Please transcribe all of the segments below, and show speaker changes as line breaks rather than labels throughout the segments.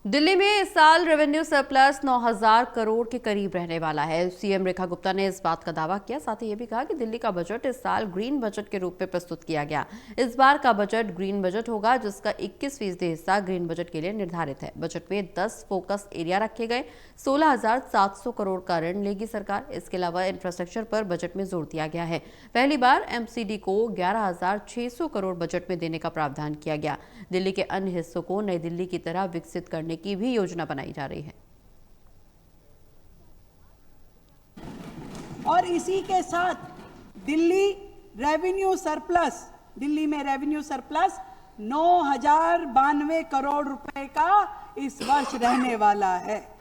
दिल्ली में इस साल रेवेन्यू सरप्लस 9,000 करोड़ के करीब रहने वाला है। सीएम रेखा गुप्ता ने इस बात का दावा किया। साथ ही ये भी कहा कि दिल्ली का बजट इस साल ग्रीन बजट के रूप में प्रस्तुत किया गया। इस बार का बजट ग्रीन बजट होगा, जिसका 21% हिस्सा ग्रीन बजट के लिए निर्धारित है। बजट में 10 फोकस एरिया रखे गए। 16,700 करोड़ का ऋण लेगी सरकार। इसके अलावा इंफ्रास्ट्रक्चर पर बजट में जोर दिया गया है। पहली बार एमसीडी को 11,600 करोड़ बजट में देने का प्रावधान किया गया। दिल्ली के अन्य हिस्सों को नई दिल्ली की तरह विकसित करने की भी योजना बनाई जा रही है।
और इसी के साथ दिल्ली में रेवेन्यू सरप्लस 9,092 करोड़ रुपए का इस वर्ष रहने वाला है।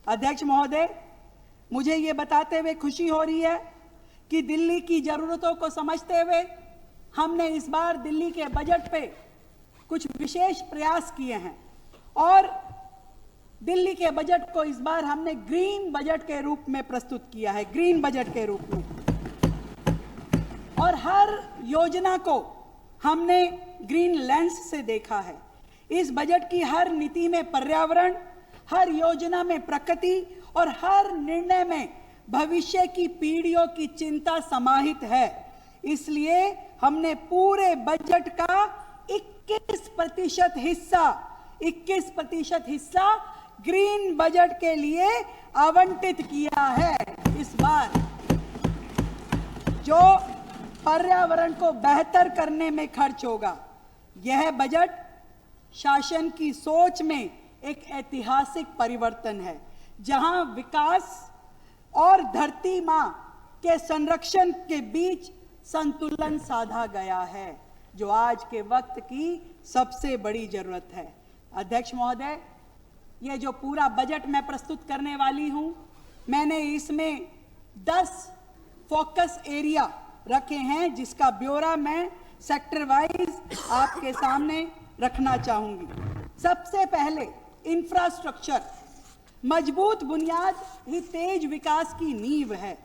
अध्यक्ष महोदय, मुझे ये बताते हुए खुशी हो रही है कि दिल्ली की जरूरतों को समझते हुए हमने इस बार दिल्ली के बजट पे कुछ विशेष प्रयास किए हैं और दिल्ली के बजट को इस बार हमने ग्रीन बजट के रूप में प्रस्तुत किया है, ग्रीन बजट के रूप में। और हर योजना को हमने ग्रीन लेंस से देखा है। इस बजट की हर नीति में पर्यावरण, हर योजना में प्रकृति और हर निर्णय में भविष्य की पीढ़ियों की चिंता समाहित है। इसलिए हमने पूरे बजट का 21% हिस्सा ग्रीन बजट के लिए आवंटित किया है। इस बार जो पर्यावरण को बेहतर करने में खर्च होगा। यह बजट शासन की सोच में एक ऐतिहासिक परिवर्तन है, जहां विकास और धरती मां के संरक्षण के बीच संतुलन साधा गया है, जो आज के वक्त की सबसे बड़ी जरूरत है। अध्यक्ष महोदय, ये जो पूरा बजट मैं प्रस्तुत करने वाली हूं, मैंने इसमें 10 फोकस एरिया रखे हैं, जिसका ब्यौरा मैं सेक्टर वाइज आपके सामने रखना चाहूंगी। सबसे पहले इंफ्रास्ट्रक्चर। मजबूत बुनियाद ही तेज विकास की नींव है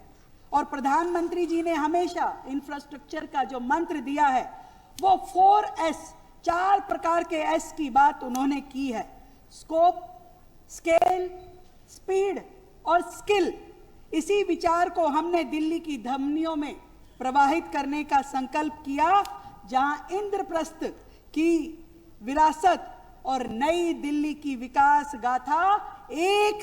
और प्रधानमंत्री जी ने हमेशा इंफ्रास्ट्रक्चर का जो मंत्र दिया है वो 4S, 4 प्रकार के S की बात उन्होंने की है। स्कोप, स्केल, स्पीड और स्किल। इसी विचार को हमने दिल्ली की धमनियों में प्रवाहित करने का संकल्प किया, जहां इंद्रप्रस्थ की विरासत और नई दिल्ली की विकास गाथा एक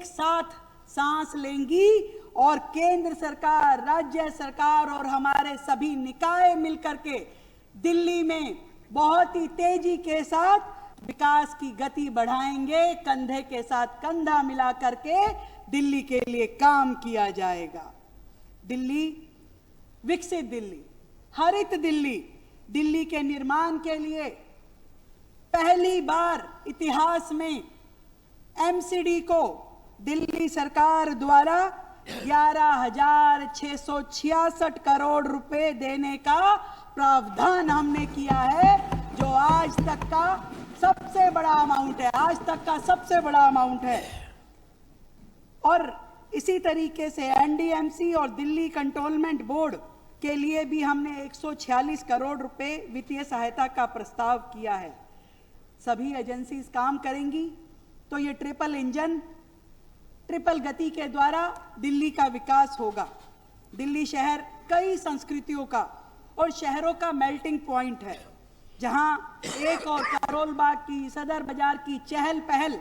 साथ सांस लेंगी और केंद्र सरकार, राज्य सरकार और हमारे सभी निकाय मिलकर के दिल्ली में बहुत ही तेजी के साथ विकास की गति बढ़ाएंगे। कंधे के साथ कंधा मिला करके दिल्ली के लिए काम किया जाएगा। दिल्ली, विकसित दिल्ली, हरित दिल्ली। दिल्ली के निर्माण के लिए पहली बार इतिहास में एमसीडी को दिल्ली सरकार द्वारा 11,666 करोड़ रुपए देने का प्रावधान हमने किया है, जो आज तक का सबसे बड़ा अमाउंट है। और इसी तरीके से एनडीएमसी और दिल्ली कंटोनमेंट बोर्ड के लिए भी हमने 146 करोड़ रुपए वित्तीय सहायता का प्रस्ताव किया है। सभी एजेंसीज काम करेंगी तो ये ट्रिपल इंजन, ट्रिपल गति के द्वारा दिल्ली का विकास होगा। दिल्ली शहर कई संस्कृतियों का और शहरों का मेल्टिंग पॉइंट है, जहां एक और करोल बाग की, सदर बाजार की चहल पहल